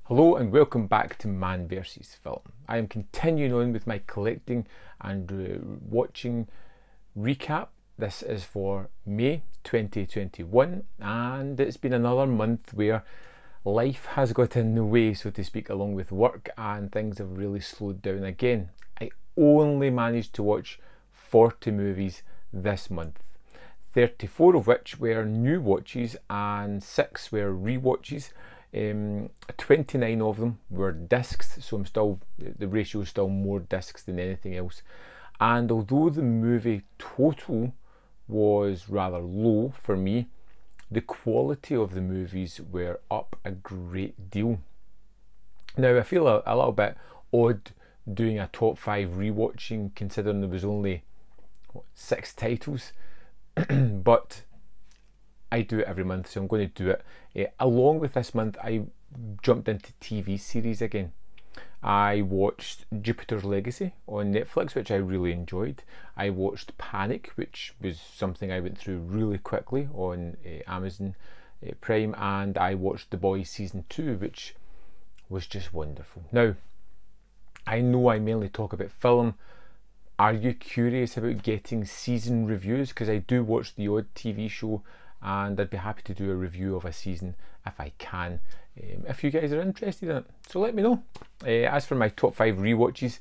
Hello and welcome back to Man vs Film. I am continuing on with my collecting and watching recap. This is for May 2021 and it's been another month where life has got in the way, so to speak, along with work, and things have really slowed down again. I only managed to watch 40 movies this month, 34 of which were new watches and 6 were rewatches. 29 of them were discs, so the ratio is still more discs than anything else. And although the movie total was rather low for me, the quality of the movies were up a great deal. Now I feel a little bit odd doing a top 5 rewatching, considering there was only 6 titles, but I do it every month, so I'm going to do it. Along with this month, I jumped into TV series again. I watched Jupiter's Legacy on Netflix, which I really enjoyed. I watched Panic, which was something I went through really quickly on Amazon Prime, and I watched The Boys Season 2, which was just wonderful. Now, I know I mainly talk about film. Are you curious about getting season reviews? Because I do watch the odd TV show, and I'd be happy to do a review of a season if I can, if you guys are interested in it, so let me know. As for my top 5 rewatches,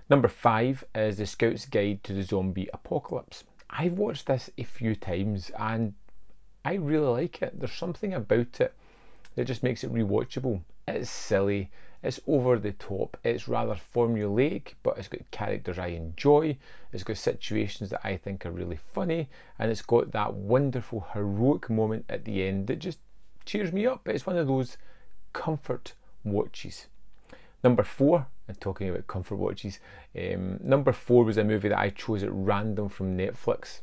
number 5 is The Scout's Guide to the Zombie Apocalypse. I've watched this a few times and I really like it. There's something about it that just makes it rewatchable. It's silly, it's over the top, it's rather formulaic, but it's got characters I enjoy, it's got situations that I think are really funny, and it's got that wonderful heroic moment at the end that just cheers me up. It's one of those comfort watches. Number 4, and talking about comfort watches, number 4 was a movie that I chose at random from Netflix.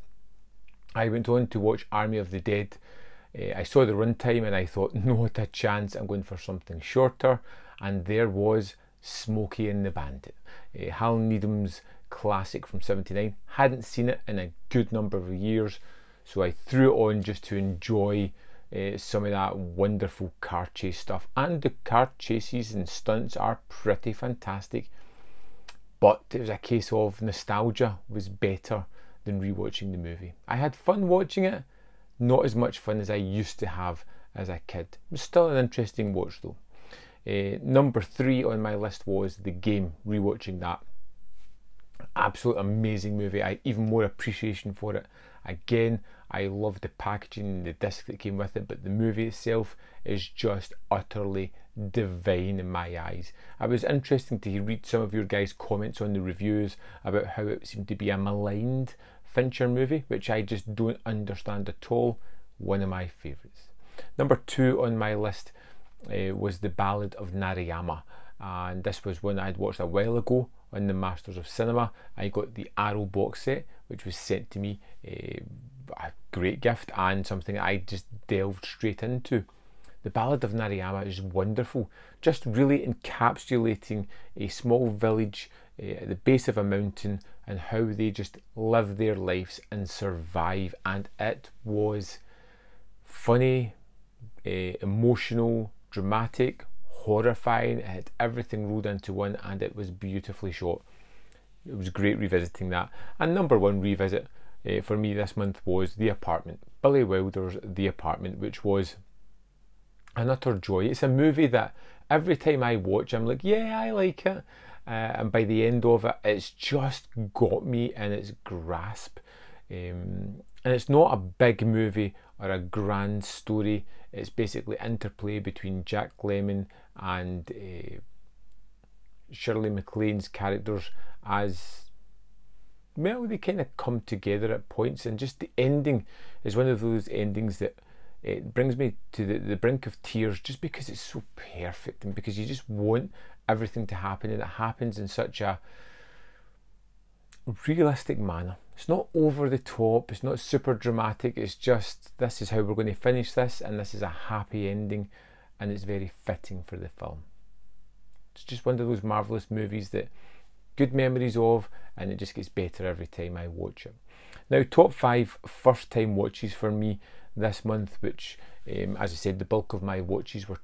I went on to watch Army of the Dead. I saw the runtime and I thought, not a chance, I'm going for something shorter, and there was Smokey and the Bandit, Hal Needham's classic from '79. Hadn't seen it in a good number of years, so I threw it on just to enjoy some of that wonderful car chase stuff, and the car chases and stunts are pretty fantastic, but it was a case of nostalgia was better than rewatching the movie. I had fun watching it, not as much fun as I used to have as a kid. It was still an interesting watch though. Number 3 on my list was The Game, rewatching that. Absolute amazing movie. I even more appreciation for it. Again, I love the packaging and the disc that came with it, but the movie itself is just utterly divine in my eyes. It was interesting to read some of your guys' comments on the reviews about how it seemed to be a maligned Fincher movie, which I just don't understand at all. One of my favourites. Number 2 on my list was The Ballad of Narayama, and this was one I'd watched a while ago on the Masters of Cinema. I got the Arrow box set, which was sent to me, a great gift and something I just delved straight into. The Ballad of Narayama is wonderful, just really encapsulating a small village at the base of a mountain and how they just live their lives and survive, and it was funny, emotional, dramatic, horrifying. It had everything rolled into one, and it was beautifully shot. It was great revisiting that. And number 1 revisit for me this month was The Apartment, Billy Wilder's The Apartment, which was an utter joy. It's a movie that every time I watch I'm like, yeah, I like it, and by the end of it, it's just got me in its grasp. And it's not a big movie or a grand story. It's basically interplay between Jack Lemmon and Shirley MacLaine's characters, as well, they kind of come together at points, and just the ending is one of those endings that it brings me to the brink of tears, just because it's so perfect and because you just want everything to happen, and it happens in such a realistic manner. It's not over the top, it's not super dramatic, it's just, this is how we're going to finish this, and this is a happy ending, and it's very fitting for the film. It's just one of those marvellous movies that good memories of, and it just gets better every time I watch it. Now, top 5 first time watches for me this month, which as I said, the bulk of my watches were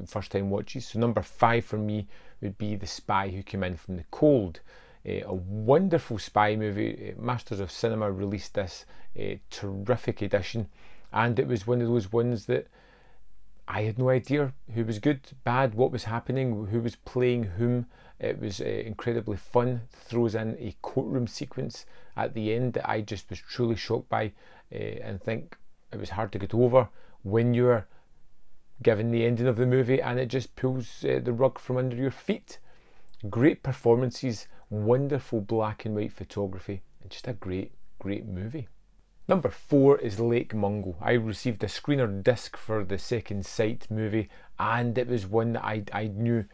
first time watches. So number 5 for me would be The Spy Who Came In From the Cold. A wonderful spy movie. Masters of Cinema released this terrific edition, and it was one of those ones that I had no idea who was good, bad, what was happening, who was playing whom. It was incredibly fun. Throws in a courtroom sequence at the end that I just was truly shocked by, and think it was hard to get over when you're given the ending of the movie and it just pulls the rug from under your feet. Great performances, wonderful black and white photography, and just a great movie. Number 4 is Lake Mungo. I received a screener disc for the Second Sight movie, and it was one that I knew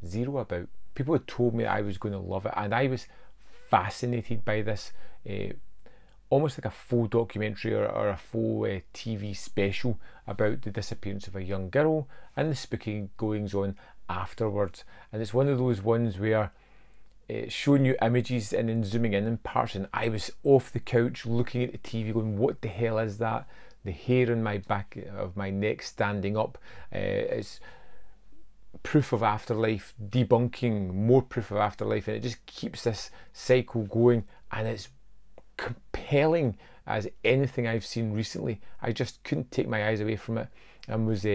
zero about. People had told me that I was going to love it, and I was fascinated by this, almost like a full documentary or a full TV special about the disappearance of a young girl and the spooky goings on afterwards. And it's one of those ones where it's showing you images and then zooming in parts, and I was off the couch looking at the TV going, what the hell is that? The hair on my back of my neck standing up. It's proof of afterlife, debunking more proof of afterlife, and it just keeps this cycle going, and it's compelling as anything I've seen recently. I just couldn't take my eyes away from it, and was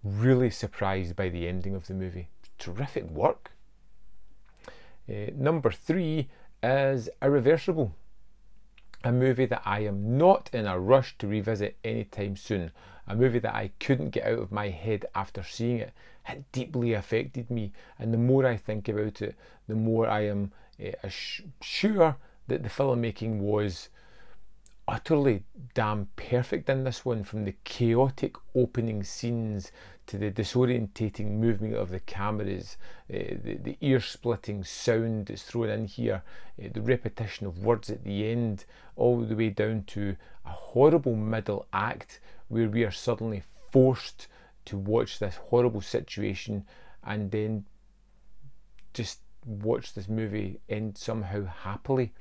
really surprised by the ending of the movie. Terrific work. Number 3 is Irreversible, a movie that I am not in a rush to revisit anytime soon. A movie that I couldn't get out of my head after seeing it. It deeply affected me, and the more I think about it, the more I am sure that the filmmaking was utterly damn perfect in this one, from the chaotic opening scenes to the disorientating movement of the cameras, the ear-splitting sound that's thrown in here, the repetition of words at the end, all the way down to a horrible middle act where we are suddenly forced to watch this horrible situation and then just watch this movie end somehow happily.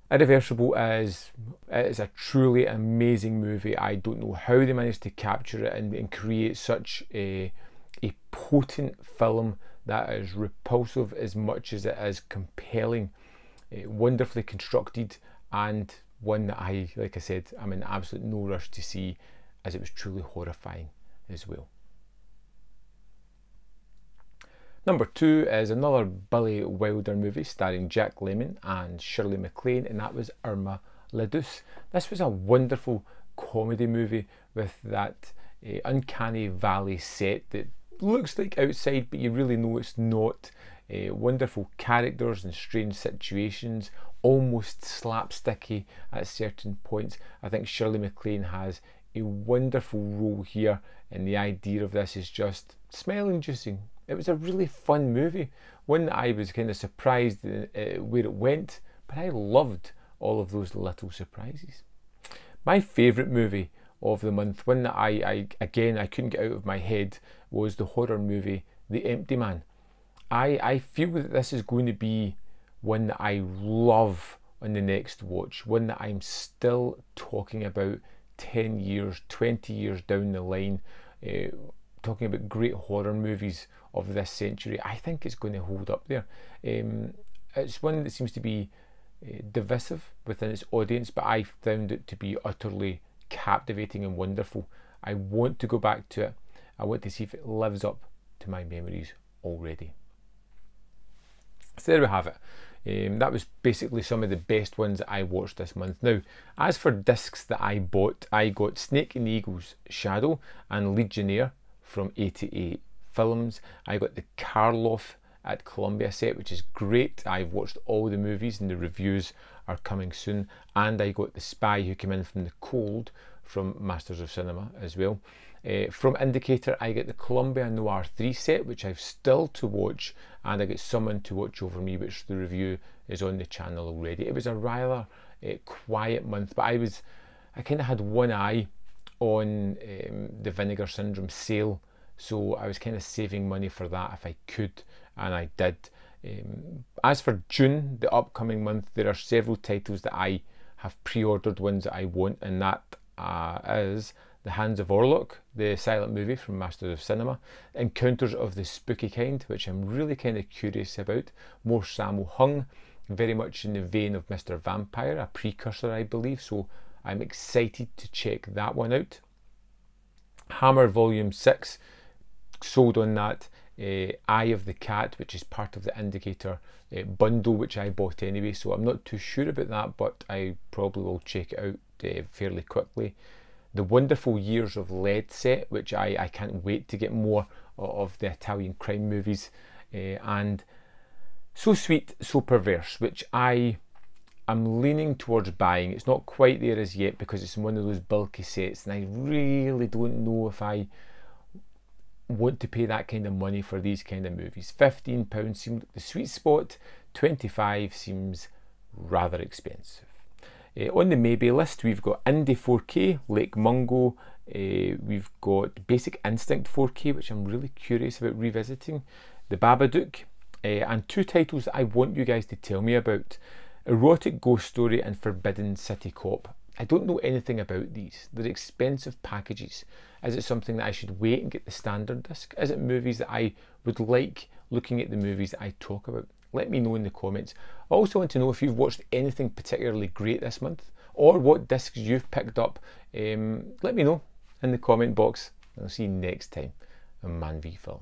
Irreversible is a truly amazing movie. I don't know how they managed to capture it and create such a potent film that is repulsive as much as it is compelling. Wonderfully constructed, and one that like I said, I'm in absolute no rush to see, as it was truly horrifying as well. Number 2 is another Billy Wilder movie starring Jack Lemmon and Shirley MacLaine, and that was Irma la Douce. This was a wonderful comedy movie with that uncanny valley set that looks like outside, but you really know it's not. Wonderful characters and strange situations, almost slapsticky at certain points. I think Shirley MacLaine has a wonderful role here, and the idea of this is just smell-inducing. It was a really fun movie, one that I was kind of surprised where it went, but I loved all of those little surprises. My favourite movie of the month, one that I couldn't get out of my head, was the horror movie The Empty Man. I feel that this is going to be one that I love on the next watch, one that I'm still talking about 10 years, 20 years down the line, talking about great horror movies of this century. I think it's going to hold up there. It's one that seems to be divisive within its audience, but I found it to be utterly captivating and wonderful. I want to go back to it. I want to see if it lives up to my memories already. So there we have it. That was basically some of the best ones that I watched this month. Now, as for discs that I bought, I got Snake and the Eagle's Shadow and Legionnaire from 88 Films. I got the Karloff at Columbia set, which is great. I've watched all the movies and the reviews are coming soon. And I got The Spy Who Came In From the Cold from Masters of Cinema as well. From Indicator, I get the Columbia Noir 3 set, which I've still to watch, and I get Someone to Watch Over Me, which the review is on the channel already. It was a rather quiet month, but I kind of had one eye on the Vinegar Syndrome sale, so I was kind of saving money for that if I could, and I did. As for June, the upcoming month, there are several titles that I have pre-ordered, ones that I want, and that is The Hands of Orlok, the silent movie from Masters of Cinema, Encounters of the Spooky Kind, which I'm really kind of curious about, more Sammo Hung, very much in the vein of Mr. Vampire, a precursor I believe, so I'm excited to check that one out. Hammer Volume 6, sold on that. Eye of the Cat, which is part of the Indicator bundle, which I bought anyway, so I'm not too sure about that, but I probably will check it out fairly quickly. The Wonderful Years of Lead set, which I can't wait to get more of the Italian crime movies, and So Sweet, So Perverse, which I am leaning towards buying. It's not quite there as yet because it's one of those bulky sets, and I really don't know if I want to pay that kind of money for these kind of movies. £15 seems like the sweet spot, 25 seems rather expensive. On the maybe list, we've got Indie 4K, Lake Mungo, we've got Basic Instinct 4K, which I'm really curious about revisiting, The Babadook, and two titles that I want you guys to tell me about, Erotic Ghost Story and Forbidden City Cop. I don't know anything about these. They're expensive packages. Is it something that I should wait and get the standard disc? Is it movies that I would like looking at the movies that I talk about? Let me know in the comments. I also want to know if you've watched anything particularly great this month, or what discs you've picked up. Let me know in the comment box. I'll see you next time on Man v Film.